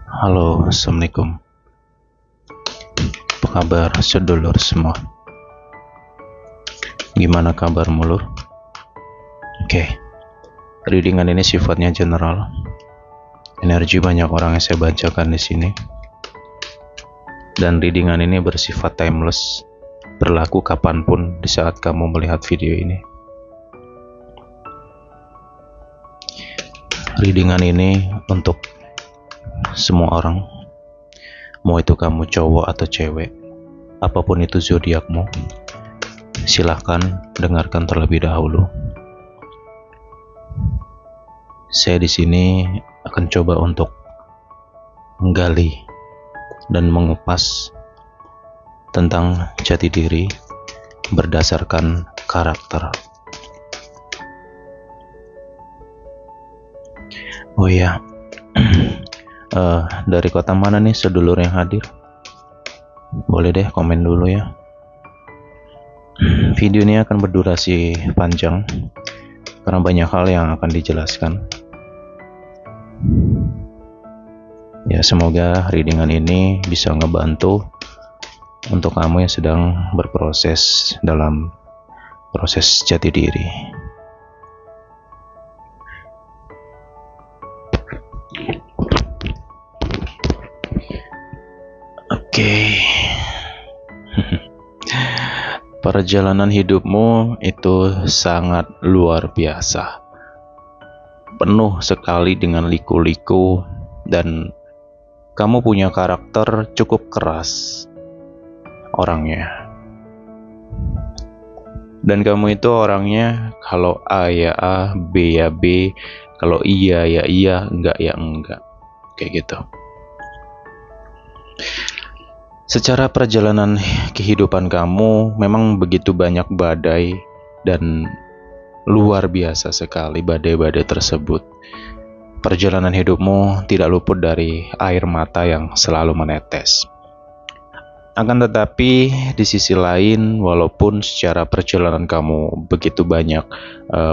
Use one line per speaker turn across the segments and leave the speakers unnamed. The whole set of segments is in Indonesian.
Halo, Assalamualaikum. Apa kabar sedulur semua? Gimana kabarmu, Lur? Oke, readingan ini sifatnya general. Energi banyak orang yang saya bacakan di sini. Dan readingan ini bersifat timeless, berlaku kapanpun di saat kamu melihat video ini. Readingan ini untuk semua orang, mau itu kamu cowok atau cewek, apapun itu zodiakmu, silahkan dengarkan terlebih dahulu. Saya di sini akan coba untuk menggali dan mengupas tentang jati diri berdasarkan karakter. Oh iya, dari kota mana nih sedulur yang hadir? Boleh deh komen dulu ya. Video ini akan berdurasi panjang karena banyak hal yang akan dijelaskan. Ya, semoga readingan ini bisa ngebantu untuk kamu yang sedang berproses dalam proses jati diri. Oke. Perjalanan hidupmu itu sangat luar biasa. Penuh sekali dengan liku-liku dan kamu punya karakter cukup keras orangnya. Dan kamu itu orangnya kalau A ya A, B ya B, kalau iya ya iya, enggak ya enggak. Kayak gitu. Secara perjalanan kehidupan kamu memang begitu banyak badai dan luar biasa sekali badai-badai tersebut. Perjalanan hidupmu tidak luput dari air mata yang selalu menetes. Akan tetapi di sisi lain, walaupun secara perjalanan kamu begitu banyak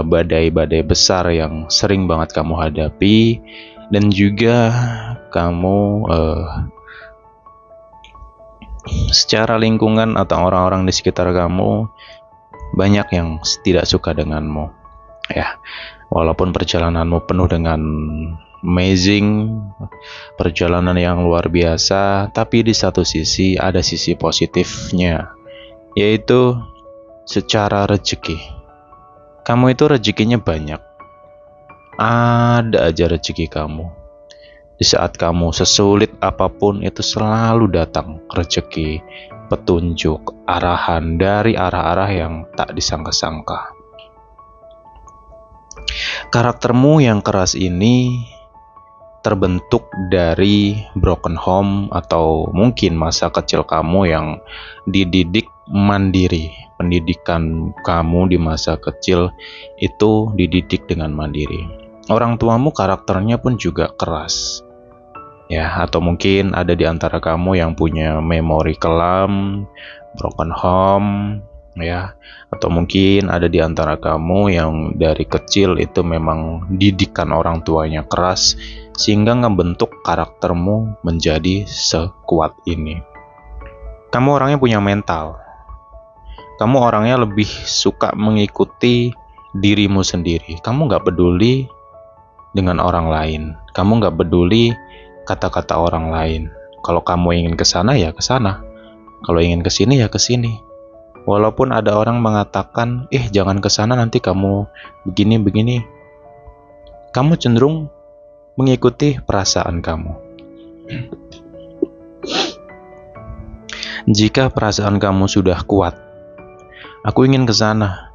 badai-badai besar yang sering banget kamu hadapi, dan juga kamu secara lingkungan atau orang-orang di sekitar kamu banyak yang tidak suka denganmu. Ya, walaupun perjalananmu penuh dengan amazing, perjalanan yang luar biasa, tapi di satu sisi ada sisi positifnya, yaitu secara rezeki. Kamu itu rezekinya banyak. Ada aja rezeki kamu. Di saat kamu sesulit apapun itu selalu datang rezeki, petunjuk, arahan dari arah-arah yang tak disangka-sangka. Karaktermu yang keras ini terbentuk dari broken home atau mungkin masa kecil kamu yang dididik mandiri. Pendidikan kamu di masa kecil itu dididik dengan mandiri. Orang tuamu karakternya pun juga keras. Ya, atau mungkin ada di antara kamu yang punya memori kelam, broken home, ya, atau mungkin ada di antara kamu yang dari kecil itu memang didikan orang tuanya keras sehingga ngebentuk karaktermu menjadi sekuat ini. Kamu orangnya punya mental. Kamu orangnya lebih suka mengikuti dirimu sendiri. Kamu gak peduli dengan orang lain. Kamu gak peduli kata-kata orang lain. Kalau kamu ingin ke sana ya ke sana. Kalau ingin ke sini ya ke sini. Walaupun ada orang mengatakan, jangan ke sana nanti kamu begini-begini. Kamu cenderung mengikuti perasaan kamu. Jika perasaan kamu sudah kuat, aku ingin ke sana,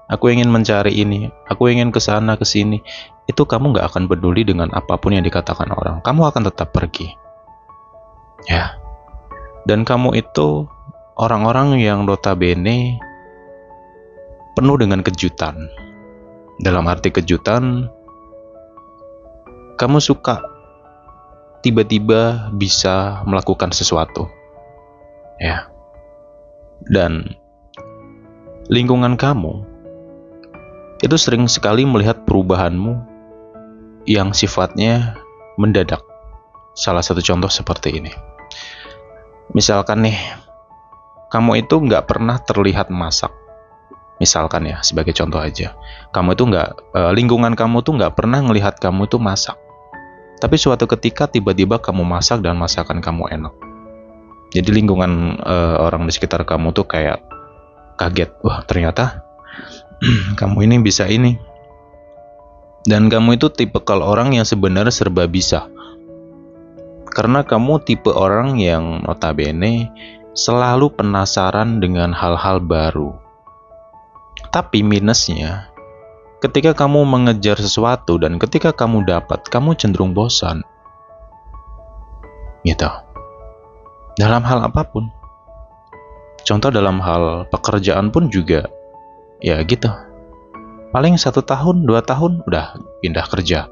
aku ingin mencari ini, aku ingin ke sana ke sini, itu kamu gak akan peduli dengan apapun yang dikatakan orang. Kamu akan tetap pergi. Ya. Dan kamu itu orang-orang yang notabene penuh dengan kejutan. Dalam arti kejutan, kamu suka tiba-tiba bisa melakukan sesuatu. Ya. Dan lingkungan kamu itu sering sekali melihat perubahanmu yang sifatnya mendadak. salah satu contoh seperti ini. Misalkan nih, kamu itu nggak pernah terlihat masak. Misalkan ya, sebagai contoh aja, kamu itu lingkungan kamu tuh nggak pernah ngelihat kamu tuh masak. Tapi suatu ketika tiba-tiba kamu masak dan masakan kamu enak. Jadi lingkungan orang di sekitar kamu tuh kayak kaget, wah ternyata kamu ini bisa ini. Dan kamu itu tipikal orang yang sebenarnya serba bisa. Karena kamu tipe orang yang notabene selalu penasaran dengan hal-hal baru. Tapi minusnya, ketika kamu mengejar sesuatu dan ketika kamu dapat, kamu cenderung bosan. Gitu. Dalam hal apapun. Contoh dalam hal pekerjaan pun juga, ya gitu. Paling 1 tahun, 2 tahun, udah pindah kerja.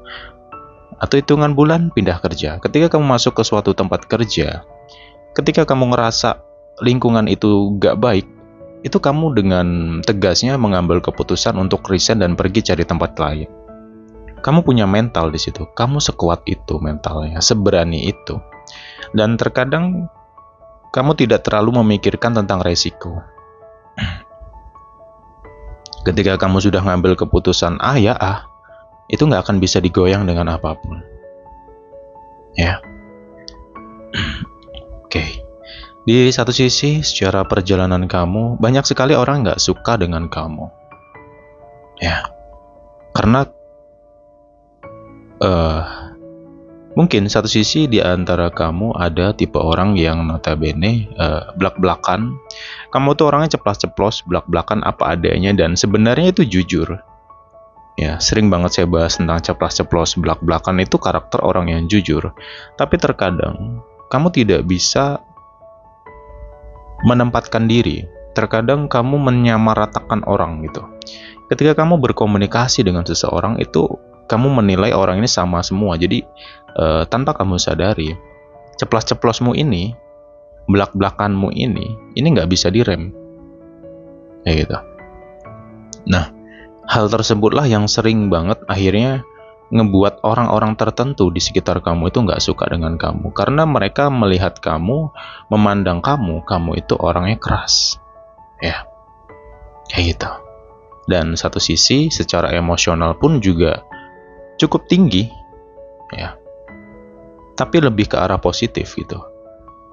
Atau hitungan bulan pindah kerja. Ketika kamu masuk ke suatu tempat kerja, ketika kamu ngerasa lingkungan itu gak baik, itu kamu dengan tegasnya mengambil keputusan untuk resign dan pergi cari tempat lain. Kamu punya mental di situ. Kamu sekuat itu mentalnya, seberani itu. Dan terkadang kamu tidak terlalu memikirkan tentang resiko. Ketika kamu sudah ngambil keputusan itu nggak akan bisa digoyang dengan apapun. Ya. Oke. Di satu sisi, secara perjalanan kamu, banyak sekali orang nggak suka dengan kamu. Ya. Karena mungkin satu sisi di antara kamu ada tipe orang yang notabene blak-blakan. Kamu tuh orangnya ceplas-ceplos, blak-blakan apa adanya, dan sebenarnya itu jujur. Ya, sering banget saya bahas tentang ceplas-ceplos, blak-blakan itu karakter orang yang jujur. Tapi terkadang kamu tidak bisa menempatkan diri. Terkadang kamu menyamaratakan orang gitu. Ketika kamu berkomunikasi dengan seseorang itu, kamu menilai orang ini sama semua. Jadi tanpa kamu sadari, ceplas-ceplosmu ini, belak-belakanmu ini nggak bisa direm. Kayak gitu. Nah, hal tersebutlah yang sering banget akhirnya ngebuat orang-orang tertentu di sekitar kamu itu nggak suka dengan kamu. Karena mereka melihat kamu, memandang kamu itu orangnya keras. Ya, kayak gitu. Dan satu sisi secara emosional pun juga cukup tinggi. Ya, tapi lebih ke arah positif gitu.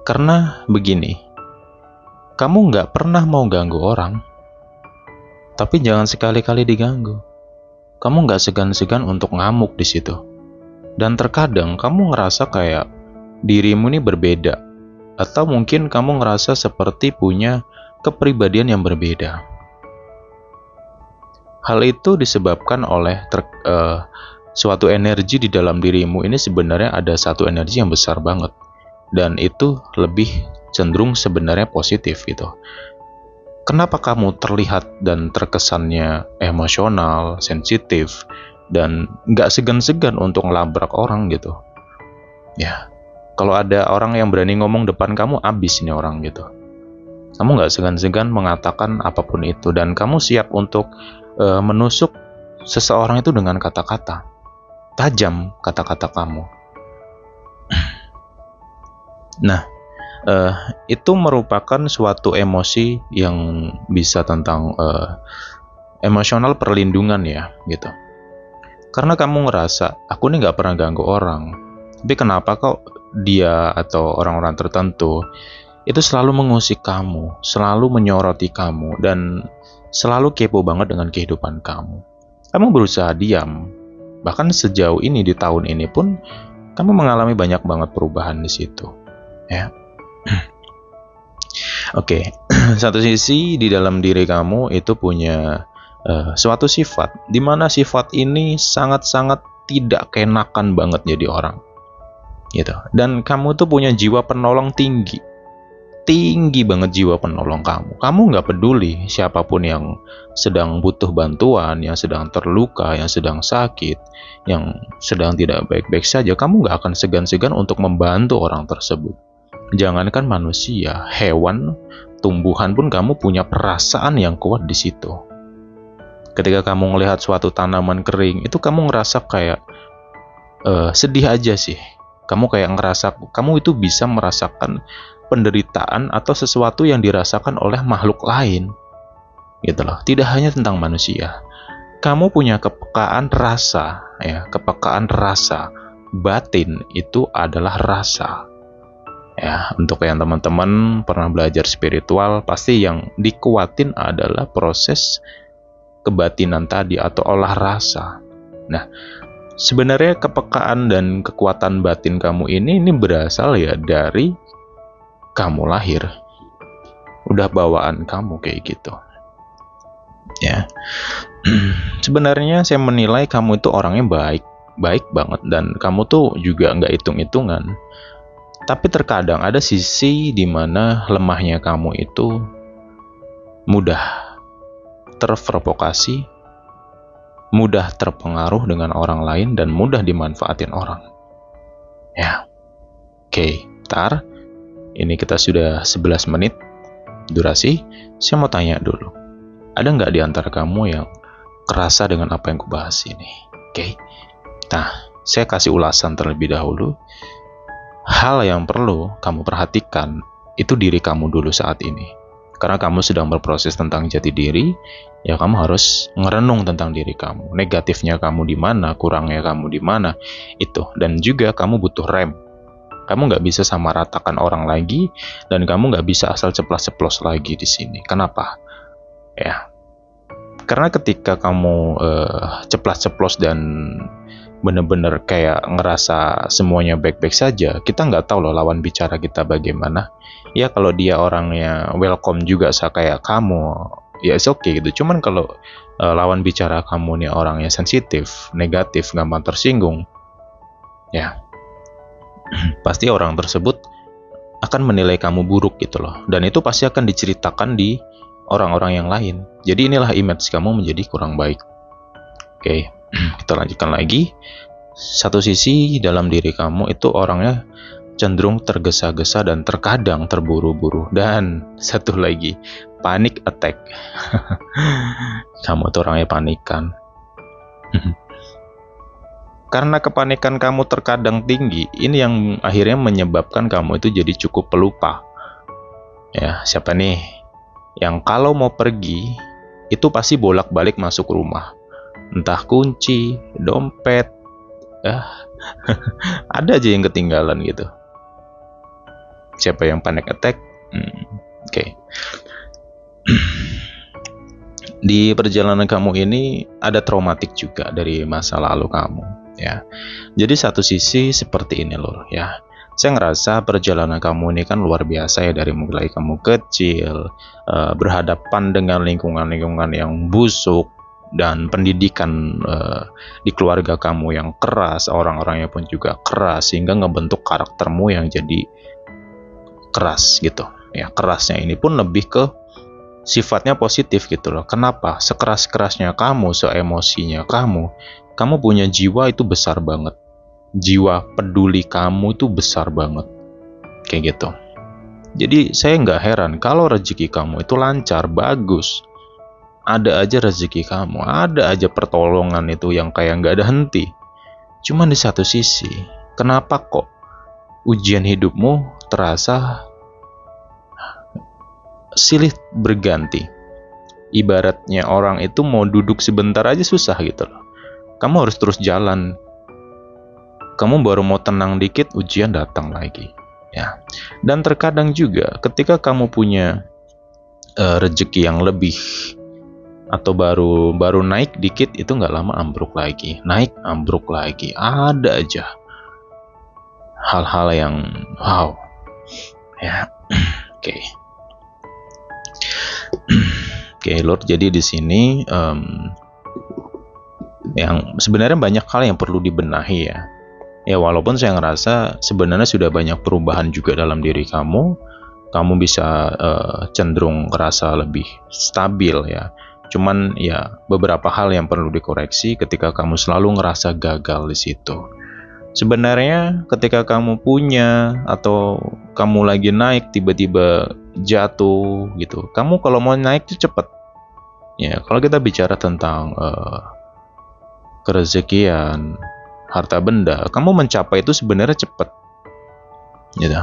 Karena begini, kamu nggak pernah mau ganggu orang, tapi jangan sekali-kali diganggu. Kamu nggak segan-segan untuk ngamuk di situ. Dan terkadang kamu ngerasa kayak dirimu ini berbeda, atau mungkin kamu ngerasa seperti punya kepribadian yang berbeda. Hal itu disebabkan oleh suatu energi di dalam dirimu ini sebenarnya ada satu energi yang besar banget, dan itu lebih cenderung sebenarnya positif gitu. Kenapa kamu terlihat dan terkesannya emosional, sensitif, dan nggak segan-segan untuk ngelabrak orang gitu? Ya, kalau ada orang yang berani ngomong depan kamu, abis ini orang gitu. Kamu nggak segan-segan mengatakan apapun itu, dan kamu siap untuk menusuk seseorang itu dengan kata-kata. Tajam kata-kata kamu. Nah, itu merupakan suatu emosi yang bisa tentang emosional perlindungan ya gitu. Karena kamu ngerasa aku nih nggak pernah ganggu orang, tapi kenapa kok dia atau orang-orang tertentu itu selalu mengusik kamu, selalu menyoroti kamu, dan selalu kepo banget dengan kehidupan kamu. Kamu berusaha diam, bahkan sejauh ini di tahun ini pun kamu mengalami banyak banget perubahan di situ. Ya. Oke. Satu sisi di dalam diri kamu itu punya suatu sifat, di mana sifat ini sangat-sangat tidak kenakan banget jadi orang, gitu. Dan kamu tuh punya jiwa penolong tinggi banget jiwa penolong kamu. Kamu nggak peduli siapapun yang sedang butuh bantuan, yang sedang terluka, yang sedang sakit, yang sedang tidak baik-baik saja. Kamu nggak akan segan-segan untuk membantu orang tersebut. Jangankan manusia, hewan, tumbuhan pun kamu punya perasaan yang kuat di situ. Ketika kamu melihat suatu tanaman kering, itu kamu ngerasa kayak sedih aja sih. Kamu kayak ngerasa, kamu itu bisa merasakan penderitaan atau sesuatu yang dirasakan oleh makhluk lain, gitu loh. Tidak hanya tentang manusia. Kamu punya kepekaan rasa, ya, kepekaan rasa. Batin itu adalah rasa. Ya, untuk yang teman-teman pernah belajar spiritual, pasti yang dikuatin adalah proses kebatinan tadi atau olah rasa. Nah, sebenarnya kepekaan dan kekuatan batin kamu ini berasal ya dari kamu lahir. Udah bawaan kamu kayak gitu. Ya. Sebenarnya saya menilai kamu itu orangnya baik banget, dan kamu tuh juga nggak hitung-hitungan. Tapi terkadang ada sisi di mana lemahnya kamu itu mudah terprovokasi, mudah terpengaruh dengan orang lain, dan mudah dimanfaatin orang. Ya, oke, ntar ini kita sudah 11 menit durasi. Saya mau tanya dulu, ada nggak di antara kamu yang kerasa dengan apa yang kubahas ini? Oke, nah saya kasih ulasan terlebih dahulu. Hal yang perlu kamu perhatikan itu diri kamu dulu saat ini. Karena kamu sedang berproses tentang jati diri, ya kamu harus ngerenung tentang diri kamu. Negatifnya kamu di mana, kurangnya kamu di mana, itu. Dan juga kamu butuh rem. Kamu nggak bisa samaratakan orang lagi, dan kamu nggak bisa asal ceplas-ceplos lagi di sini. Kenapa? Ya, karena ketika kamu ceplas-ceplos dan bener-bener kayak ngerasa semuanya baik-baik saja, kita nggak tahu loh lawan bicara kita bagaimana. Ya kalau dia orangnya welcome juga kayak kamu, ya it's okay gitu. Cuman kalau lawan bicara kamu nih orangnya sensitif, negatif, gampang tersinggung, ya pasti orang tersebut akan menilai kamu buruk gitu loh. Dan itu pasti akan diceritakan di orang-orang yang lain. Jadi inilah image kamu menjadi kurang baik. Oke, kita lanjutkan lagi. Satu sisi dalam diri kamu itu orangnya cenderung tergesa-gesa dan terkadang terburu-buru. Dan satu lagi, panic attack. Kamu tuh orangnya panikan. Karena kepanikan kamu terkadang tinggi, ini yang akhirnya menyebabkan kamu itu jadi cukup pelupa. Ya, siapa nih yang kalau mau pergi itu pasti bolak-balik masuk rumah, entah kunci, dompet, ada aja yang ketinggalan gitu. Siapa yang panic attack? Oke. Di perjalanan kamu ini ada traumatik juga dari masa lalu kamu, ya. Jadi satu sisi seperti ini loh, ya. Saya ngerasa perjalanan kamu ini kan luar biasa ya, dari mulai kamu kecil, berhadapan dengan lingkungan-lingkungan yang busuk, dan pendidikan di keluarga kamu yang keras, orang-orangnya pun juga keras, sehingga ngebentuk karaktermu yang jadi keras gitu. Ya, kerasnya ini pun lebih ke sifatnya positif gitu loh. Kenapa? Sekeras-kerasnya kamu, seemosinya kamu punya jiwa itu besar banget. Jiwa peduli kamu itu besar banget, kayak gitu. Jadi saya nggak heran kalau rezeki kamu itu lancar, bagus. Ada aja rezeki kamu, ada aja pertolongan itu yang kayak nggak ada henti. Cuman di satu sisi, kenapa kok ujian hidupmu terasa silih berganti? Ibaratnya orang itu mau duduk sebentar aja susah gitu loh. Kamu harus terus jalan. Kamu baru mau tenang dikit, ujian datang lagi, ya. Dan terkadang juga ketika kamu punya rezeki yang lebih, atau baru naik dikit, itu nggak lama ambruk lagi, naik ambruk lagi. Ada aja hal-hal yang wow, ya. Oke. Oke, Lord. Jadi di sini yang sebenarnya banyak hal yang perlu dibenahi ya. Ya, walaupun saya ngerasa sebenarnya sudah banyak perubahan juga dalam diri kamu. Kamu bisa cenderung ngerasa lebih stabil ya. Cuman ya beberapa hal yang perlu dikoreksi ketika kamu selalu ngerasa gagal di situ. Sebenarnya ketika kamu punya atau kamu lagi naik tiba-tiba jatuh gitu. Kamu kalau mau naik itu cepet. Ya, kalau kita bicara tentang kerezekian, harta benda, kamu mencapai itu sebenarnya cepat, gitu.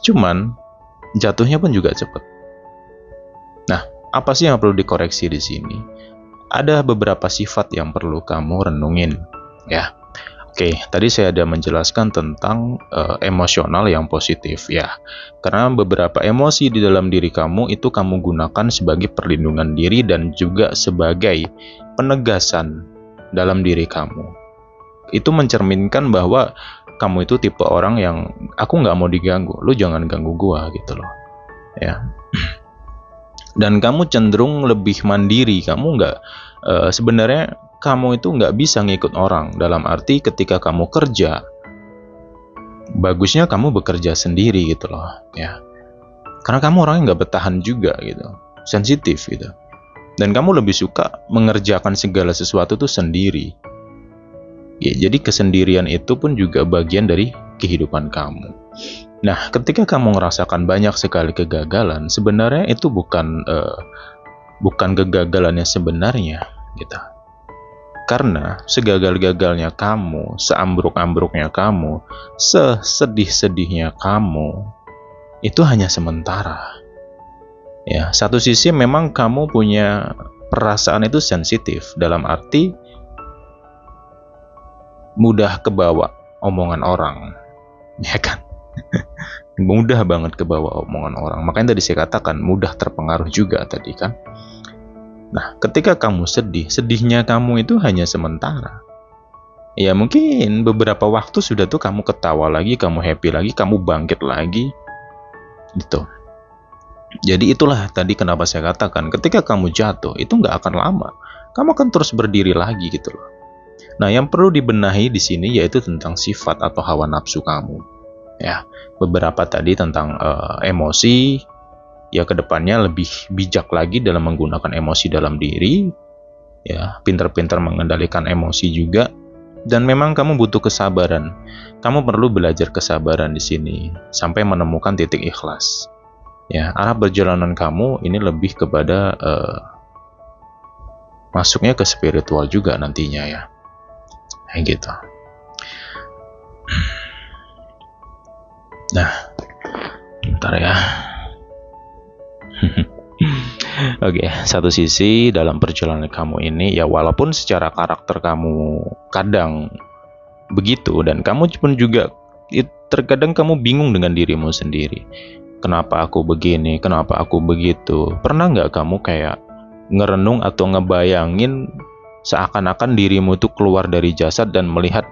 Cuman jatuhnya pun juga cepat. Nah, apa sih yang perlu dikoreksi di sini? Ada beberapa sifat yang perlu kamu renungin, ya. Oke, tadi saya ada menjelaskan tentang emosional yang positif, ya. Karena beberapa emosi di dalam diri kamu itu kamu gunakan sebagai perlindungan diri dan juga sebagai penegasan dalam diri kamu. Itu mencerminkan bahwa kamu itu tipe orang yang aku nggak mau diganggu, lu jangan ganggu gua gitu loh, ya. Dan kamu cenderung lebih mandiri, kamu nggak sebenarnya kamu itu nggak bisa ngikut orang, dalam arti ketika kamu kerja, bagusnya kamu bekerja sendiri gitu loh, ya. Karena kamu orangnya nggak bertahan juga gitu, sensitif gitu. Dan kamu lebih suka mengerjakan segala sesuatu tuh sendiri. Ya, jadi kesendirian itu pun juga bagian dari kehidupan kamu. Nah, ketika kamu merasakan banyak sekali kegagalan, sebenarnya itu bukan kegagalannya sebenarnya, gitu. Karena segagal-gagalnya kamu, seambruk-ambruknya kamu, sesedih-sedihnya kamu, itu hanya sementara. Ya, satu sisi memang kamu punya perasaan itu sensitif, dalam arti mudah kebawa omongan orang, ya kan? Mudah banget kebawa omongan orang. Makanya tadi saya katakan mudah terpengaruh juga tadi kan. Nah, ketika kamu sedih, sedihnya kamu itu hanya sementara. Ya mungkin beberapa waktu sudah tuh kamu ketawa lagi, kamu happy lagi, kamu bangkit lagi, gitu. Jadi itulah tadi kenapa saya katakan ketika kamu jatuh itu nggak akan lama, kamu akan terus berdiri lagi gitu loh. Nah, yang perlu dibenahi di sini yaitu tentang sifat atau hawa nafsu kamu. Ya, beberapa tadi tentang emosi. Ya, kedepannya lebih bijak lagi dalam menggunakan emosi dalam diri, ya, pintar-pintar mengendalikan emosi juga, dan memang kamu butuh kesabaran. Kamu perlu belajar kesabaran di sini sampai menemukan titik ikhlas. Ya, arah perjalanan kamu ini lebih kepada masuknya ke spiritual juga nantinya ya, kayak gitu. Nah, bentar ya. Oke, satu sisi dalam perjalanan kamu ini ya walaupun secara karakter kamu kadang begitu dan kamu pun juga terkadang kamu bingung dengan dirimu sendiri. Kenapa aku begini? Kenapa aku begitu? Pernah nggak kamu kayak ngerenung atau ngebayangin seakan-akan dirimu itu keluar dari jasad dan melihat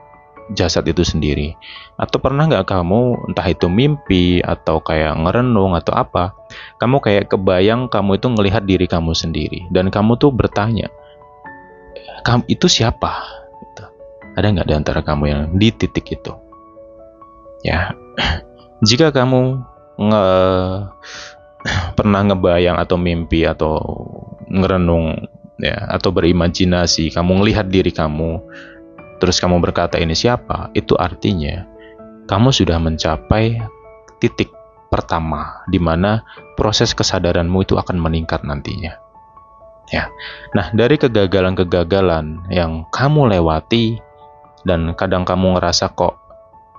jasad itu sendiri? Atau pernah nggak kamu entah itu mimpi atau kayak ngerenung atau apa, kamu kayak kebayang kamu itu ngelihat diri kamu sendiri dan kamu tuh bertanya, kamu itu siapa? Gitu. Ada nggak di antara kamu yang di titik itu? Ya, jika kamu pernah ngebayang atau mimpi atau ngerenung ya atau berimajinasi kamu ngelihat diri kamu terus kamu berkata ini siapa, itu artinya kamu sudah mencapai titik pertama di mana proses kesadaranmu itu akan meningkat nantinya. Ya. Nah, dari kegagalan-kegagalan yang kamu lewati dan kadang kamu ngerasa kok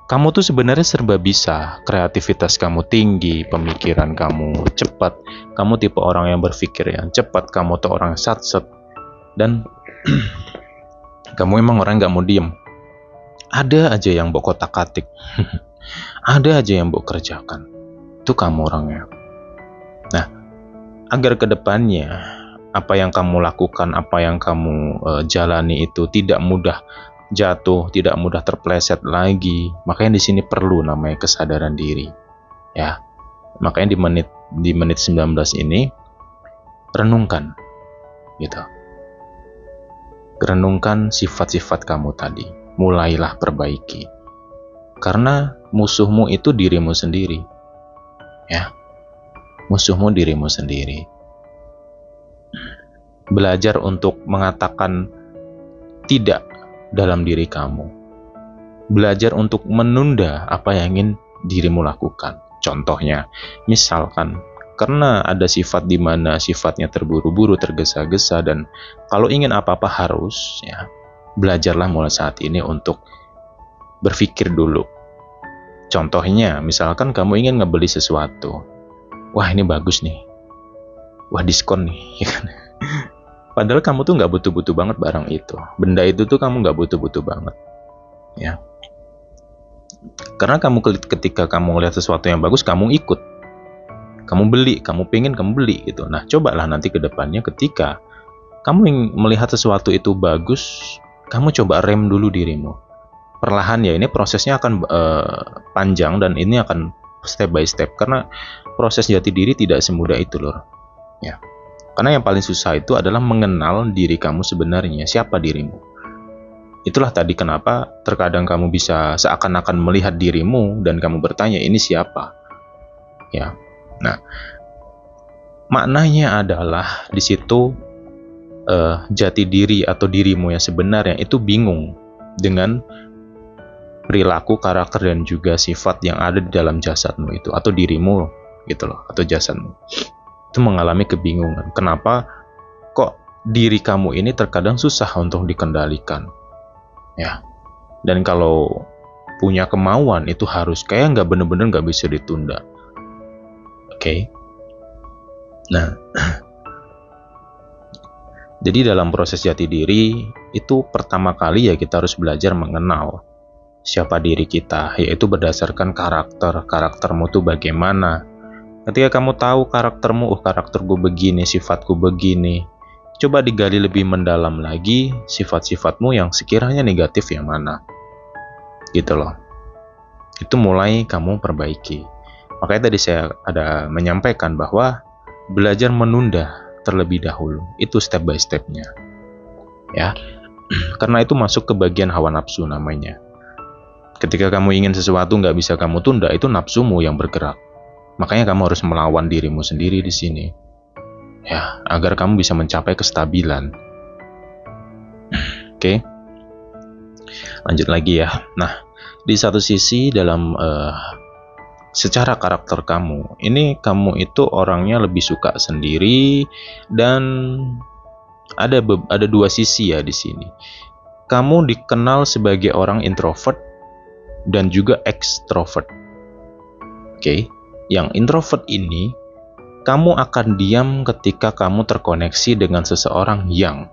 kamu tuh sebenarnya serba bisa, kreativitas kamu tinggi, pemikiran kamu cepat, kamu tipe orang yang berpikir yang cepat, kamu tuh orang satset dan kamu emang orang gak mau diem. Ada aja yang mau kotak-katik. Ada aja yang mau kerjakan. Itu kamu orangnya. Nah, agar kedepannya apa yang kamu lakukan, apa yang kamu jalani itu tidak mudah jatuh, tidak mudah terpleset lagi. Makanya di sini perlu namanya kesadaran diri. Ya. Makanya di menit 19 ini renungkan. Gitu. Renungkan sifat-sifat kamu tadi. Mulailah perbaiki. Karena musuhmu itu dirimu sendiri. Ya. Musuhmu dirimu sendiri. Belajar untuk mengatakan tidak dalam diri kamu. Belajar untuk menunda apa yang ingin dirimu lakukan. Contohnya, misalkan karena ada sifat di mana sifatnya terburu-buru, tergesa-gesa dan kalau ingin apa-apa harus ya. belajarlah mulai saat ini untuk berpikir dulu. Contohnya, misalkan kamu ingin ngebeli sesuatu. Wah, ini bagus nih. Wah, diskon nih. Padahal kamu tuh nggak butuh-butuh banget barang itu. Benda itu tuh kamu nggak butuh-butuh banget. Ya. Karena ketika kamu ngeliat sesuatu yang bagus, kamu ikut. Kamu beli, kamu pengen, kamu beli gitu. Nah, cobalah nanti ke depannya ketika kamu melihat sesuatu itu bagus, kamu coba rem dulu dirimu. Perlahan ya, ini prosesnya akan panjang dan ini akan step by step. Karena proses jati diri tidak semudah itu loh. Ya. Karena yang paling susah itu adalah mengenal diri kamu sebenarnya, siapa dirimu. Itulah tadi kenapa terkadang kamu bisa seakan-akan melihat dirimu dan kamu bertanya, ini siapa? Ya. Nah, maknanya adalah di situ jati diri atau dirimu yang sebenarnya itu bingung dengan perilaku, karakter, dan juga sifat yang ada di dalam jasadmu itu atau dirimu gitu loh, atau jasadmu. Itu mengalami kebingungan. Kenapa kok diri kamu ini terkadang susah untuk dikendalikan? Ya. Dan kalau punya kemauan itu harus kayak nggak bener-bener nggak bisa ditunda. Oke. Nah, jadi dalam proses jati diri itu pertama kali ya kita harus belajar mengenal siapa diri kita, yaitu berdasarkan karaktermu tuh bagaimana. Ketika kamu tahu karaktermu, karakterku begini, sifatku begini, coba digali lebih mendalam lagi sifat-sifatmu yang sekiranya negatif yang mana. Gitu loh. Itu mulai kamu perbaiki. Makanya tadi saya ada menyampaikan bahwa belajar menunda terlebih dahulu. Itu step by stepnya. Ya. Karena itu masuk ke bagian hawa nafsu namanya. Ketika kamu ingin sesuatu nggak bisa kamu tunda, itu nafsumu yang bergerak. Makanya kamu harus melawan dirimu sendiri di sini. Ya, agar kamu bisa mencapai kestabilan. Oke. Lanjut lagi ya. Nah, di satu sisi dalam secara karakter kamu, ini kamu itu orangnya lebih suka sendiri dan ada dua sisi ya di sini. Kamu dikenal sebagai orang introvert dan juga extrovert. Oke. Yang introvert ini, kamu akan diam ketika kamu terkoneksi dengan seseorang yang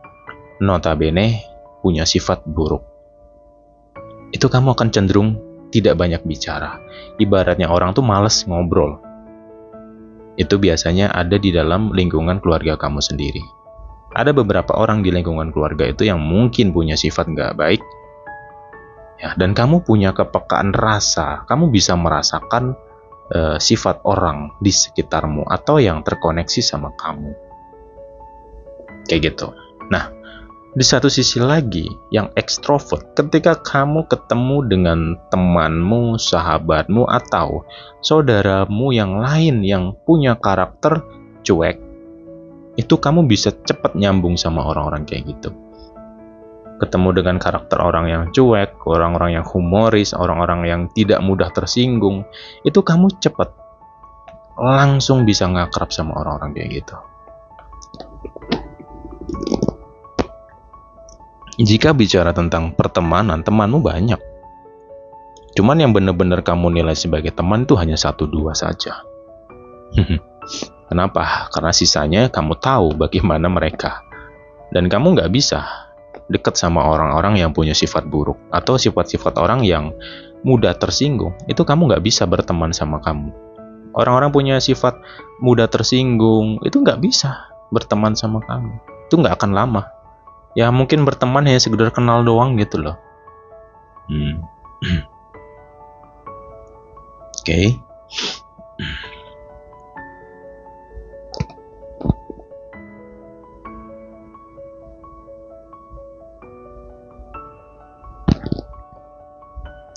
notabene punya sifat buruk. Itu kamu akan cenderung tidak banyak bicara. Ibaratnya orang tuh malas ngobrol. Itu biasanya ada di dalam lingkungan keluarga kamu sendiri. Ada beberapa orang di lingkungan keluarga itu yang mungkin punya sifat nggak baik. Ya, dan kamu punya kepekaan rasa, kamu bisa merasakan sifat orang di sekitarmu atau yang terkoneksi sama kamu. Kayak gitu. Nah, di satu sisi lagi, yang ekstrovert, ketika kamu ketemu dengan temanmu, sahabatmu, atau saudaramu yang lain yang punya karakter cuek, itu kamu bisa cepat nyambung sama orang-orang kayak gitu. Ketemu dengan karakter orang yang cuek, orang-orang yang humoris, orang-orang yang tidak mudah tersinggung, itu kamu cepat langsung bisa ngakrab sama orang-orang kayak gitu. Jika bicara tentang pertemanan, temanmu banyak. Cuman yang benar-benar kamu nilai sebagai teman itu hanya 1-2 saja. Kenapa? Karena sisanya kamu tahu bagaimana mereka. Dan kamu nggak bisa dekat sama orang-orang yang punya sifat buruk atau sifat-sifat orang yang mudah tersinggung. Itu kamu nggak bisa berteman sama kamu. Orang-orang punya sifat mudah tersinggung, itu nggak bisa berteman sama kamu. Itu nggak akan lama. Ya mungkin berteman hanya sekedar kenal doang gitu loh. Oke.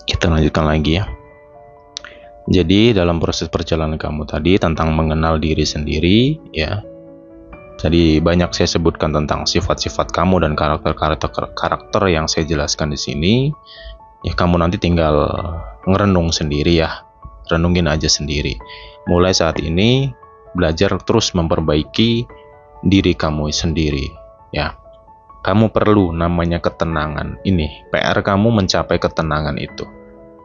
Kita lanjutkan lagi ya. Jadi dalam proses perjalanan kamu tadi tentang mengenal diri sendiri ya. Jadi banyak saya sebutkan tentang sifat-sifat kamu dan karakter yang saya jelaskan di sini. Ya kamu nanti tinggal ngerenung sendiri ya. Renungin aja sendiri. Mulai saat ini belajar terus memperbaiki diri kamu sendiri ya. Kamu perlu namanya ketenangan. Ini PR kamu mencapai ketenangan itu.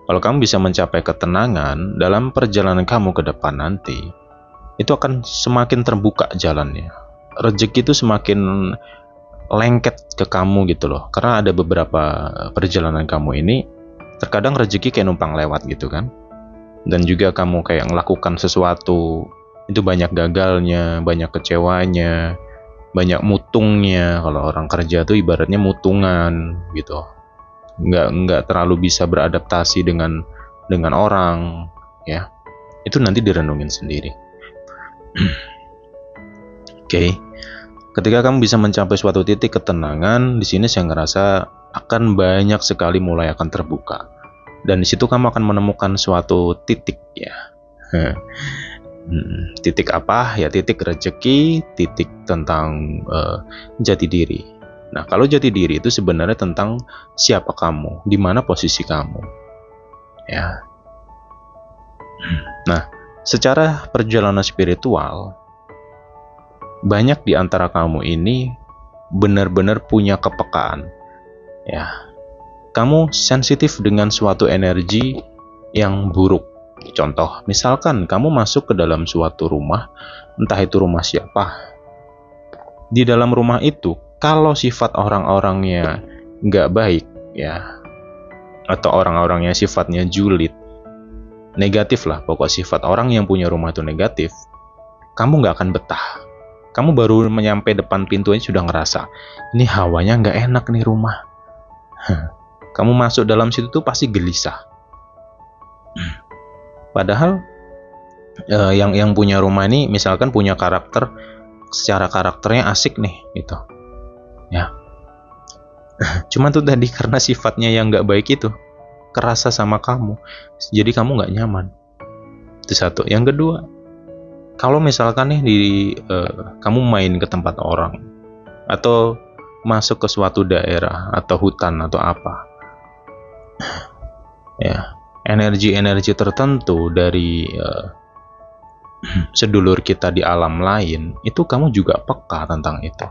Kalau kamu bisa mencapai ketenangan dalam perjalanan kamu ke depan nanti, itu akan semakin terbuka jalannya. Rezeki itu semakin lengket ke kamu gitu loh. Karena ada beberapa perjalanan kamu ini, terkadang rezeki kayak numpang lewat gitu kan. Dan juga kamu kayak melakukan sesuatu, itu banyak gagalnya, banyak kecewanya, banyak mutungnya. Kalau orang kerja tuh ibaratnya mutungan gitu, nggak terlalu bisa beradaptasi dengan orang, ya. Itu nanti direnungin sendiri. Oke. Ketika kamu bisa mencapai suatu titik ketenangan, di sini saya ngerasa akan banyak sekali mulai akan terbuka, dan di situ kamu akan menemukan suatu titik, ya. Titik apa? Ya titik rezeki, titik tentang jati diri. Nah, kalau jati diri itu sebenarnya tentang siapa kamu, di mana posisi kamu, ya. Nah, secara perjalanan spiritual, banyak di antara kamu ini benar-benar punya kepekaan, ya. Kamu sensitif dengan suatu energi yang buruk. Contoh, misalkan kamu masuk ke dalam suatu rumah, entah itu rumah siapa. Di dalam rumah itu, kalau sifat orang-orangnya nggak baik, ya, atau orang-orangnya sifatnya julid, negatif lah, pokok sifat orang yang punya rumah itu negatif, kamu nggak akan betah. Kamu baru menyampe depan pintunya sudah ngerasa, ini hawanya nggak enak nih rumah. Kamu masuk dalam situ tuh pasti gelisah. Padahal yang punya rumah ini misalkan punya karakter, secara karakternya asik nih gitu, ya. Cuman tuh tadi karena sifatnya yang nggak baik itu kerasa sama kamu, jadi kamu nggak nyaman. Itu satu. Yang kedua, kalau misalkan nih kamu main ke tempat orang atau masuk ke suatu daerah atau hutan atau apa, ya, energi-energi tertentu dari sedulur kita di alam lain, itu kamu juga peka tentang itu.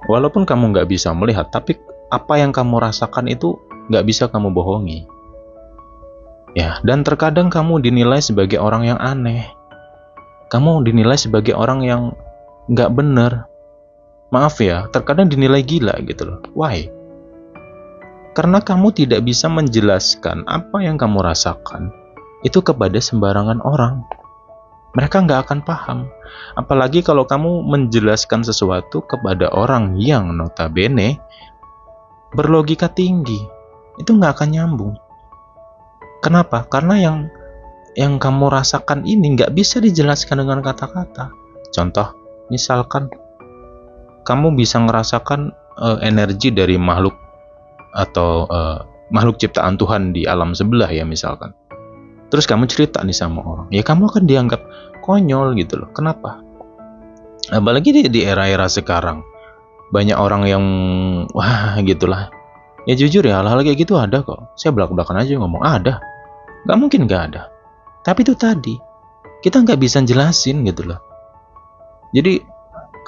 Walaupun kamu nggak bisa melihat, tapi apa yang kamu rasakan itu nggak bisa kamu bohongi, ya. Dan terkadang kamu dinilai sebagai orang yang aneh, kamu dinilai sebagai orang yang nggak bener. Maaf ya, terkadang dinilai gila gitu loh. Why? Karena kamu tidak bisa menjelaskan apa yang kamu rasakan itu kepada sembarangan orang. Mereka nggak akan paham. Apalagi kalau kamu menjelaskan sesuatu kepada orang yang notabene berlogika tinggi, itu nggak akan nyambung. Kenapa? Karena yang kamu rasakan ini nggak bisa dijelaskan dengan kata-kata. Contoh, misalkan kamu bisa ngerasakan energi dari makhluk atau makhluk ciptaan Tuhan di alam sebelah, ya misalkan. Terus kamu cerita nih sama orang, ya kamu akan dianggap konyol gitu loh. Kenapa? Apalagi di era-era sekarang, banyak orang yang wah gitulah. Ya jujur ya, hal-hal kayak gitu ada kok. Saya belak-belakan aja ngomong ada, nggak mungkin nggak ada. Tapi itu tadi, kita nggak bisa jelasin gitu loh. Jadi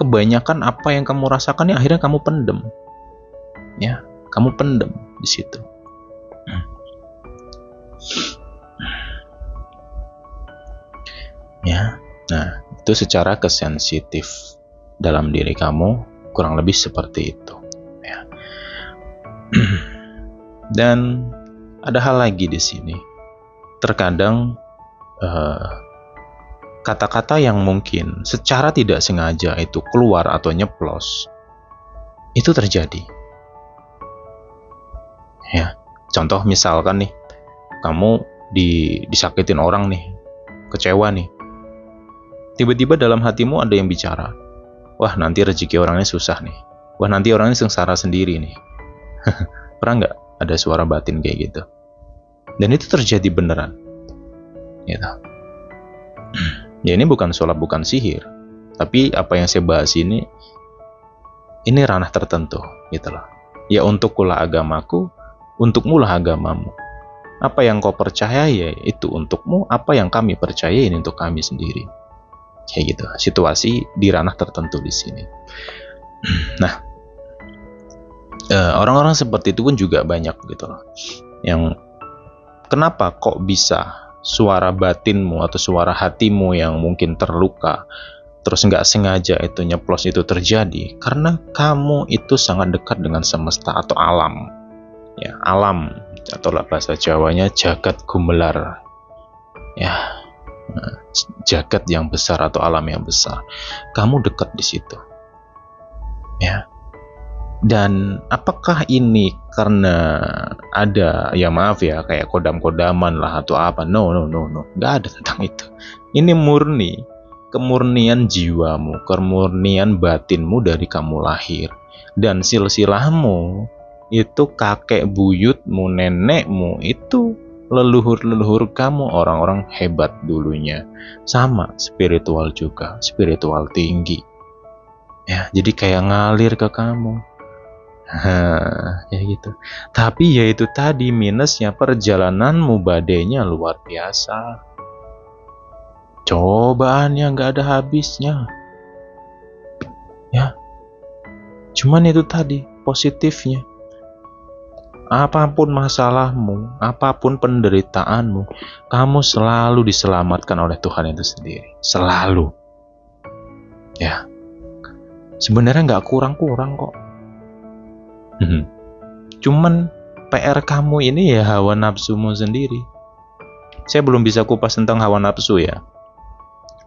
kebanyakan apa yang kamu rasakan ya akhirnya kamu pendem, ya, kamu pendem di situ. Ya, nah itu secara kesensitif dalam diri kamu kurang lebih seperti itu, ya. Dan ada hal lagi di sini. Terkadang kata-kata yang mungkin secara tidak sengaja itu keluar atau nyeplos, itu terjadi, ya. Contoh misalkan nih, kamu disakitin orang nih, kecewa nih, tiba-tiba dalam hatimu ada yang bicara, wah nanti rezeki orangnya susah nih, wah nanti orangnya sengsara sendiri nih. Pernah nggak ada suara batin kayak gitu? Dan itu terjadi beneran, gitu. Ya ini bukan sulap, bukan sihir, tapi apa yang saya bahas ini ranah tertentu, gitu loh. Ya untukkulah agamaku, untukmulah agamamu. Apa yang kau percaya ya itu untukmu, apa yang kami percaya ini untuk kami sendiri. Kayak gitu, situasi di ranah tertentu di sini. Nah, Orang-orang seperti itu pun juga banyak gitu loh. Yang kenapa kok bisa suara batinmu atau suara hatimu yang mungkin terluka, terus nggak sengaja itu nyeplos itu terjadi, karena kamu itu sangat dekat dengan semesta atau alam. Ya, alam atau bahasa Jawanya jagat gumelar. Ya, jagat yang besar atau alam yang besar. Kamu dekat di situ. Ya. Dan apakah ini karena ada, ya maaf ya, kayak kodam-kodaman lah atau apa? No, nggak ada tentang itu. Ini murni kemurnian jiwamu, kemurnian batinmu dari kamu lahir. Dan silsilahmu itu kakek buyutmu, nenekmu itu leluhur-leluhur kamu, orang-orang hebat dulunya. Sama spiritual juga, spiritual tinggi. Ya, jadi kayak ngalir ke kamu. Ya gitu. Tapi ya itu tadi minusnya, perjalananmu badainya luar biasa. Cobaannya nggak ada habisnya. Ya. Cuman itu tadi positifnya. Apapun masalahmu, apapun penderitaanmu, kamu selalu diselamatkan oleh Tuhan itu sendiri. Selalu. Ya. Sebenarnya nggak kurang-kurang kok. Cuman PR kamu ini ya hawa nafsumu sendiri. Saya belum bisa kupas tentang hawa nafsu ya,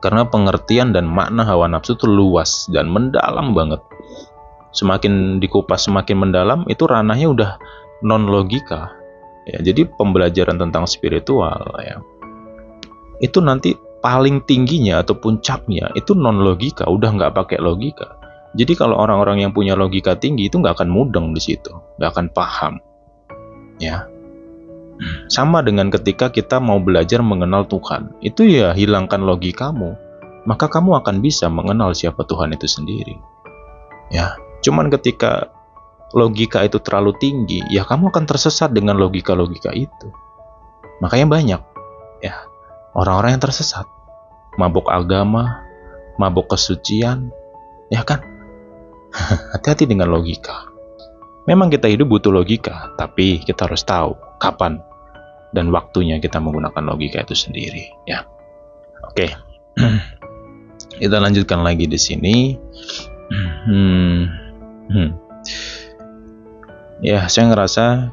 karena pengertian dan makna hawa nafsu itu luas dan mendalam banget. Semakin dikupas semakin mendalam, itu ranahnya udah non logika ya. Jadi pembelajaran tentang spiritual ya, itu nanti paling tingginya atau puncaknya itu non logika, udah nggak pakai logika. Jadi kalau orang-orang yang punya logika tinggi itu nggak akan mudeng di situ, nggak akan paham, ya. Sama dengan ketika kita mau belajar mengenal Tuhan, itu ya hilangkan logikamu, maka kamu akan bisa mengenal siapa Tuhan itu sendiri, ya. Cuman ketika logika itu terlalu tinggi, ya kamu akan tersesat dengan logika-logika itu. Makanya banyak, ya, orang-orang yang tersesat, mabuk agama, mabuk kesucian, ya kan? Hati-hati dengan logika. Memang kita hidup butuh logika, tapi kita harus tahu kapan dan waktunya kita menggunakan logika itu sendiri, ya. Oke. Kita lanjutkan lagi di sini. Ya, saya ngerasa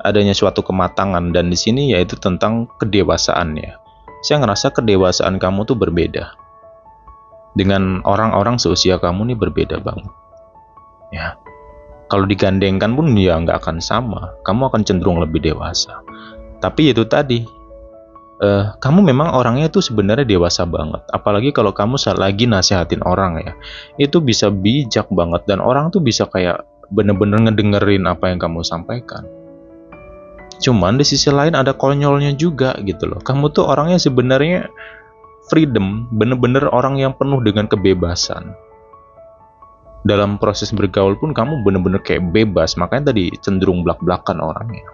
adanya suatu kematangan, dan di sini yaitu tentang kedewasaan ya. Saya ngerasa kedewasaan kamu tuh berbeda dengan orang-orang seusia kamu nih, berbeda banget. Ya, kalau digandengkan pun ya nggak akan sama. Kamu akan cenderung lebih dewasa. Tapi itu tadi, kamu memang orangnya itu sebenarnya dewasa banget. Apalagi kalau kamu lagi nasihatin orang ya, itu bisa bijak banget, dan orang tuh bisa kayak bener-bener ngedengerin apa yang kamu sampaikan. Cuman di sisi lain ada konyolnya juga gitu loh. Kamu tuh orangnya sebenarnya freedom, bener-bener orang yang penuh dengan kebebasan. Dalam proses bergaul pun kamu bener-bener kayak bebas, makanya tadi cenderung blak-blakan orangnya.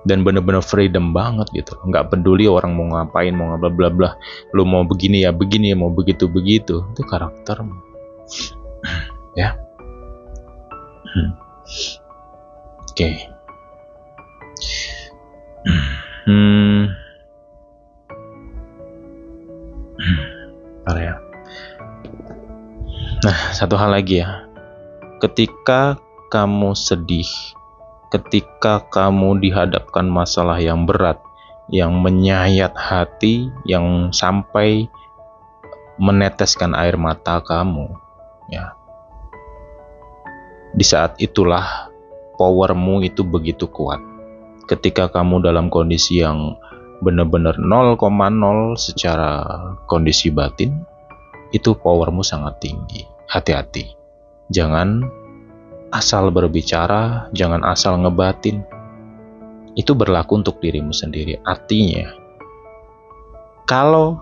Dan bener-bener freedom banget gitu, nggak peduli orang mau ngapain, mau bla bla bla. Lu mau begini ya begini, mau begitu begitu. Itu karaktermu, ya. Oke. Ya. Nah, satu hal lagi ya. Ketika kamu sedih, ketika kamu dihadapkan masalah yang berat, yang menyayat hati, yang sampai meneteskan air mata kamu, ya. Di saat itulah powermu itu begitu kuat. Ketika kamu dalam kondisi yang benar-benar 0,0 secara kondisi batin, itu powermu sangat tinggi. Hati-hati, jangan asal berbicara, jangan asal ngebatin. Itu berlaku untuk dirimu sendiri. Artinya, kalau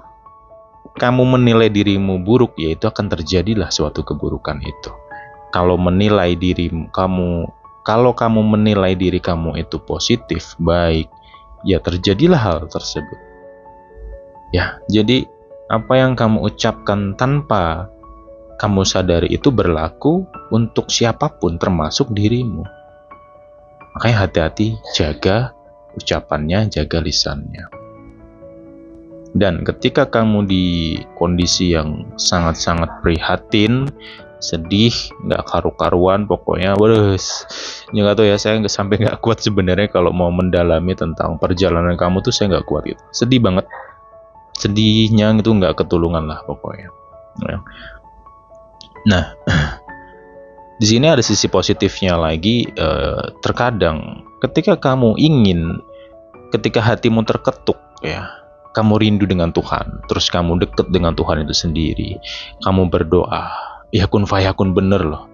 kamu menilai dirimu buruk, ya itu akan terjadilah suatu keburukan itu. Kalau kamu menilai diri kamu itu positif, baik, ya terjadilah hal tersebut. Ya, jadi apa yang kamu ucapkan tanpa kamu sadari itu berlaku untuk siapapun termasuk dirimu. Makanya hati-hati, jaga ucapannya, jaga lisannya. Dan ketika kamu di kondisi yang sangat-sangat prihatin, sedih, nggak karu-karuan, pokoknya nggak tahu ya, saya sampai nggak kuat sebenarnya kalau mau mendalami tentang perjalanan kamu tuh, saya nggak kuat gitu. Sedih banget, sedihnya itu nggak ketulungan lah pokoknya. Nah, di sini ada sisi positifnya lagi. Terkadang ketika ketika hatimu terketuk ya, kamu rindu dengan Tuhan, terus kamu deket dengan Tuhan itu sendiri, kamu berdoa, ya kun fayakun, bener loh.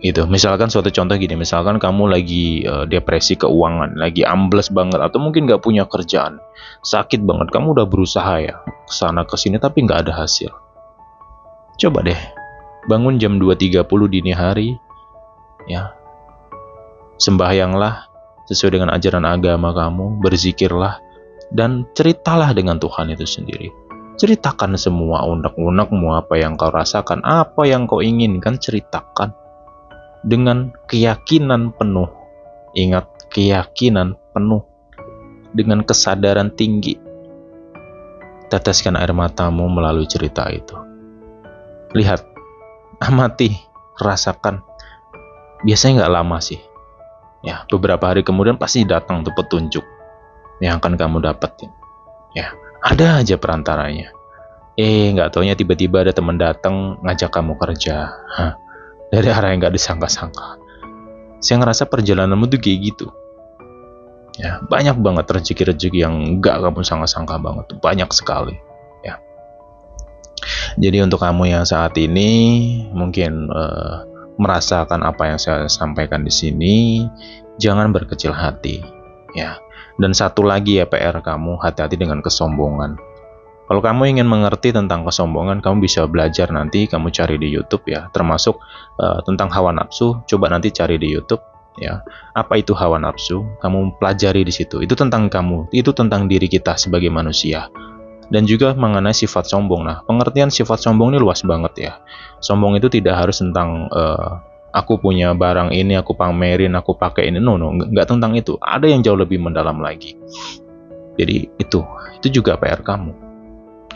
Itu misalkan suatu contoh gini, misalkan kamu lagi depresi keuangan, lagi ambles banget, atau mungkin nggak punya kerjaan, sakit banget, kamu udah berusaha ya kesana kesini tapi nggak ada hasil. Coba deh bangun jam 2.30 dini hari ya, sembahyanglah sesuai dengan ajaran agama kamu, berzikirlah, dan ceritalah dengan Tuhan itu sendiri. Ceritakan semua unek-unekmu, apa yang kau rasakan, apa yang kau inginkan, ceritakan dengan keyakinan penuh. Ingat, keyakinan penuh, dengan kesadaran tinggi. Teteskan air matamu melalui cerita itu. Lihat, amati, rasakan. Biasanya nggak lama sih ya, beberapa hari kemudian pasti datang tuh petunjuk yang akan kamu dapetin ya. Ada aja perantaranya. Nggak taunya tiba-tiba ada teman datang ngajak kamu kerja dari arah yang nggak disangka-sangka. Saya ngerasa perjalananmu tuh kayak gitu ya. Banyak banget rezeki-rezeki yang nggak kamu sangka-sangka banget, banyak sekali ya. Jadi untuk kamu yang saat ini mungkin merasakan apa yang saya sampaikan di sini, jangan berkecil hati ya. Dan satu lagi ya, PR kamu, hati-hati dengan kesombongan. Kalau kamu ingin mengerti tentang kesombongan, kamu bisa belajar nanti, kamu cari di YouTube ya, termasuk tentang hawa nafsu. Coba nanti cari di YouTube ya, apa itu hawa nafsu, kamu pelajari di situ. Itu tentang kamu, itu tentang diri kita sebagai manusia. Dan juga mengenai sifat sombong. Nah, pengertian sifat sombong ini luas banget ya. Sombong itu tidak harus tentang aku punya barang ini, aku pamerin, aku pakai ini. No, nggak tentang itu. Ada yang jauh lebih mendalam lagi. Jadi itu juga PR kamu.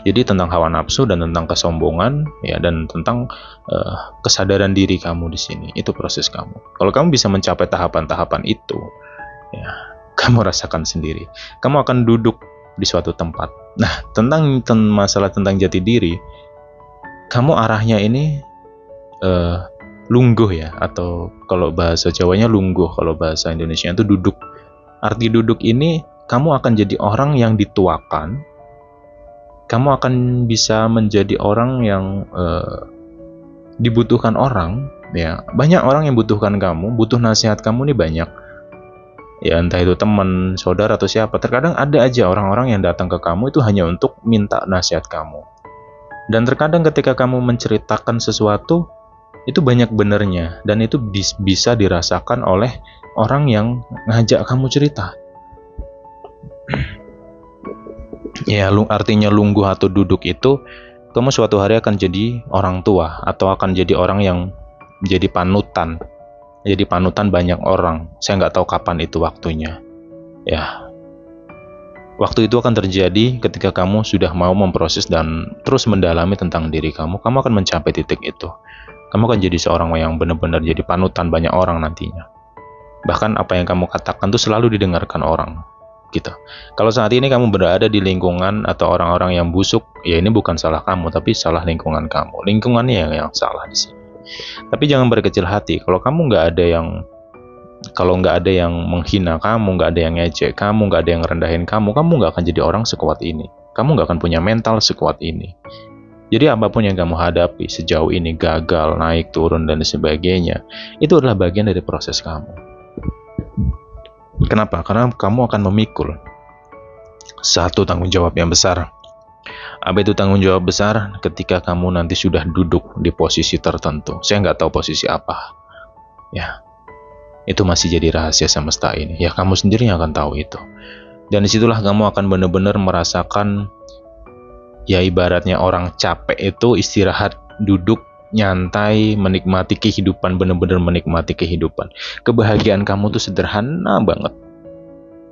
Jadi tentang hawa nafsu dan tentang kesombongan ya, dan tentang kesadaran diri kamu di sini. Itu proses kamu. Kalau kamu bisa mencapai tahapan-tahapan itu, ya, kamu rasakan sendiri. Kamu akan duduk di suatu tempat. Nah, tentang masalah tentang jati diri, kamu arahnya ini lungguh ya, atau kalau bahasa Jawanya lungguh, kalau bahasa Indonesia itu duduk. Arti duduk ini, kamu akan jadi orang yang dituakan, kamu akan bisa menjadi orang yang dibutuhkan orang ya. Banyak orang yang butuhkan kamu, butuh nasihat kamu nih banyak ya, entah itu teman, saudara, atau siapa. Terkadang ada aja orang-orang yang datang ke kamu itu hanya untuk minta nasihat kamu. Dan terkadang ketika kamu menceritakan sesuatu, itu banyak benernya, dan itu bisa dirasakan oleh orang yang ngajak kamu cerita. Ya, artinya lungguh atau duduk itu, kamu suatu hari akan jadi orang tua, atau akan jadi orang yang jadi panutan banyak orang. Saya nggak tahu kapan itu waktunya ya. Waktu itu akan terjadi ketika kamu sudah mau memproses dan terus mendalami tentang diri kamu. Kamu akan mencapai titik itu. Kamu akan jadi seorang yang benar-benar jadi panutan banyak orang nantinya. Bahkan apa yang kamu katakan tuh selalu didengarkan orang gitu. Kalau saat ini kamu berada di lingkungan atau orang-orang yang busuk, ya ini bukan salah kamu, tapi salah lingkungan kamu. Lingkungannya yang salah di sini. Tapi jangan berkecil hati. Kalau nggak ada yang menghina kamu, nggak ada yang ngejek kamu, nggak ada yang rendahin kamu nggak akan jadi orang sekuat ini. Kamu nggak akan punya mental sekuat ini. Jadi apapun yang kamu hadapi sejauh ini, gagal, naik, turun, dan sebagainya, itu adalah bagian dari proses kamu. Kenapa? Karena kamu akan memikul satu tanggung jawab yang besar. Apa itu tanggung jawab besar? Ketika kamu nanti sudah duduk di posisi tertentu. Saya nggak tahu posisi apa. Ya, itu masih jadi rahasia semesta ini. Ya, kamu sendiri yang akan tahu itu. Dan disitulah kamu akan benar-benar merasakan, ya ibaratnya orang capek itu istirahat duduk nyantai, menikmati kehidupan, bener-bener menikmati kehidupan. Kebahagiaan kamu tuh sederhana banget.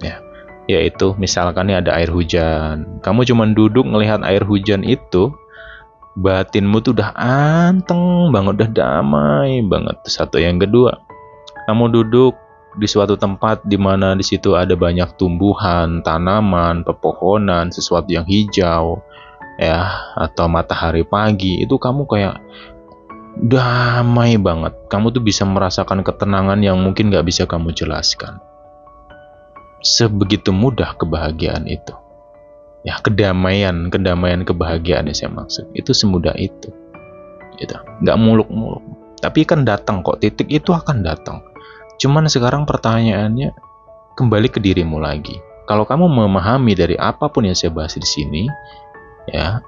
Ya, yaitu misalkan nih ada air hujan. Kamu cuma duduk ngelihat air hujan itu, batinmu tuh udah anteng banget, udah damai banget. Satu. Yang kedua, kamu duduk di suatu tempat di mana di situ ada banyak tumbuhan, tanaman, pepohonan, sesuatu yang hijau, ya, atau matahari pagi, itu kamu kayak damai banget. Kamu tuh bisa merasakan ketenangan yang mungkin gak bisa kamu jelaskan. Sebegitu mudah kebahagiaan itu. Ya, kedamaian kebahagiaan yang saya maksud. Itu semudah itu. Gitu. Gak muluk-muluk. Tapi kan datang kok, titik itu akan datang. Cuman sekarang pertanyaannya kembali ke dirimu lagi. Kalau kamu memahami dari apapun yang saya bahas di sini, ya,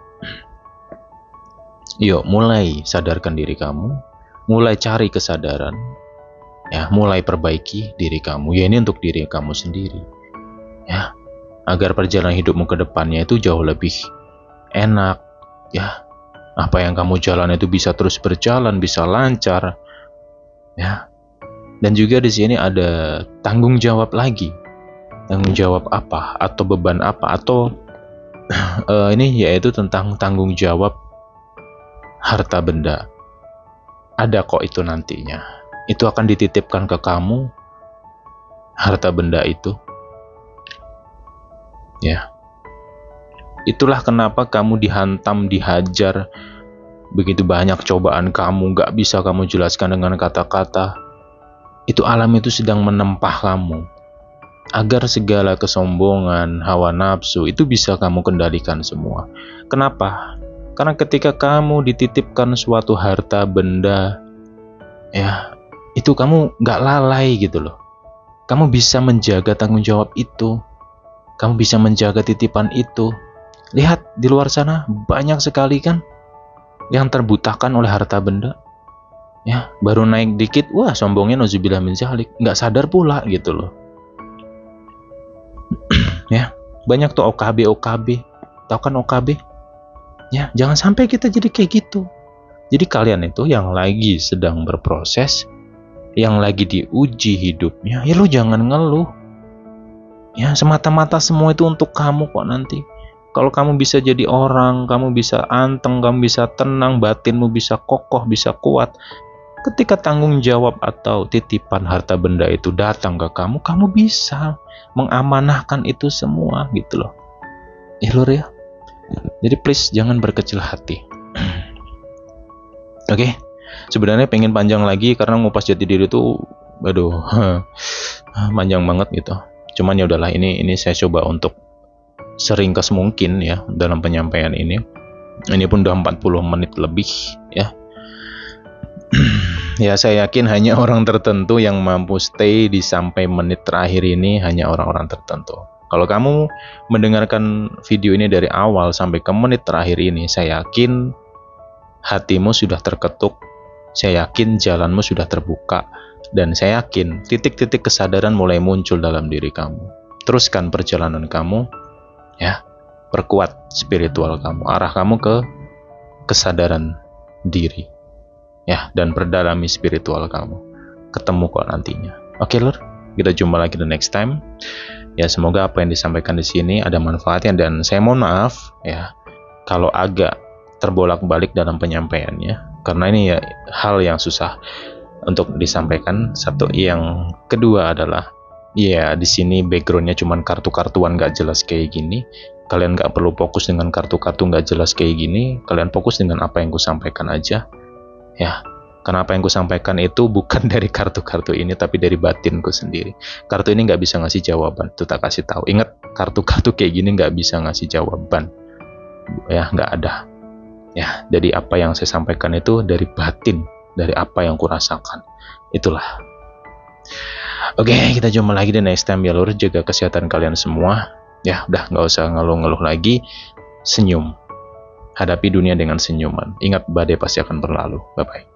yuk mulai sadarkan diri kamu, mulai cari kesadaran, ya, mulai perbaiki diri kamu. Ya, ini untuk diri kamu sendiri, ya, agar perjalanan hidupmu ke depannya itu jauh lebih enak, ya. Apa yang kamu jalan itu bisa terus berjalan, bisa lancar, ya. Dan juga di sini ada tanggung jawab lagi. Tanggung jawab apa? Atau beban apa? Atau ini yaitu tentang tanggung jawab harta benda. Ada kok itu nantinya. Itu akan dititipkan ke kamu, harta benda itu. Ya. Itulah kenapa kamu dihantam, dihajar. Begitu banyak cobaan kamu, gak bisa kamu jelaskan dengan kata-kata. Itu alam itu sedang menempah kamu. Agar segala kesombongan, hawa nafsu, itu bisa kamu kendalikan semua. Kenapa? Karena ketika kamu dititipkan suatu harta benda, ya, itu kamu gak lalai gitu loh. Kamu bisa menjaga tanggung jawab itu. Kamu bisa menjaga titipan itu. Lihat di luar sana banyak sekali kan yang terbutakan oleh harta benda. Ya, baru naik dikit, wah sombongnya nauzubillah min dzalik, nggak sadar pula gitu loh. Ya, banyak tuh OKB. Tahu kan OKB? Ya, jangan sampai kita jadi kayak gitu. Jadi kalian itu yang lagi sedang berproses, yang lagi diuji hidupnya, ya lo jangan ngeluh. Ya, semata-mata semua itu untuk kamu kok nanti. Kalau kamu bisa jadi orang, kamu bisa anteng, kamu bisa tenang, batinmu bisa kokoh, bisa kuat. Ketika tanggung jawab atau titipan harta benda itu datang ke kamu, kamu bisa mengamanahkan itu semua gitu loh. Ya lur ya. Jadi please jangan berkecil hati. Oke. Sebenarnya pengen panjang lagi karena ngupas jati diri tuh aduh, panjang banget gitu. Cuman ya udahlah, ini saya coba untuk seringkas mungkin ya dalam penyampaian ini. Ini pun udah 40 menit lebih ya. Ya, saya yakin hanya orang tertentu yang mampu stay di sampai menit terakhir ini, hanya orang-orang tertentu. Kalau kamu mendengarkan video ini dari awal sampai ke menit terakhir ini, saya yakin hatimu sudah terketuk, saya yakin jalanmu sudah terbuka, dan saya yakin titik-titik kesadaran mulai muncul dalam diri kamu. Teruskan perjalanan kamu, ya, perkuat spiritual kamu, arah kamu ke kesadaran diri. Ya, dan perdalami spiritual kamu. Ketemu kok nantinya. Oke, lur, kita jumpa lagi the next time. Ya, semoga apa yang disampaikan di sini ada manfaatnya, dan saya mohon maaf ya kalau agak terbolak-balik dalam penyampaiannya, karena ini ya hal yang susah untuk disampaikan. Satu, yang kedua adalah ya di sini backgroundnya cuman kartu-kartuan gak jelas kayak gini. Kalian gak perlu fokus dengan kartu-kartu gak jelas kayak gini. Kalian fokus dengan apa yang ku sampaikan aja. Ya, karena apa yang ku sampaikan itu bukan dari kartu-kartu ini, tapi dari batinku sendiri. Kartu ini nggak bisa ngasih jawaban, itu tak kasih tahu. Ingat, kartu-kartu kayak gini nggak bisa ngasih jawaban. Ya, nggak ada. Ya, jadi apa yang saya sampaikan itu dari batin, dari apa yang ku rasakan. Itulah. Oke, kita jumpa lagi di next time ya lur. Jaga kesehatan kalian semua. Ya, udah nggak usah ngeluh-ngeluh lagi. Senyum. Hadapi dunia dengan senyuman. Ingat, badai pasti akan berlalu. Bye-bye.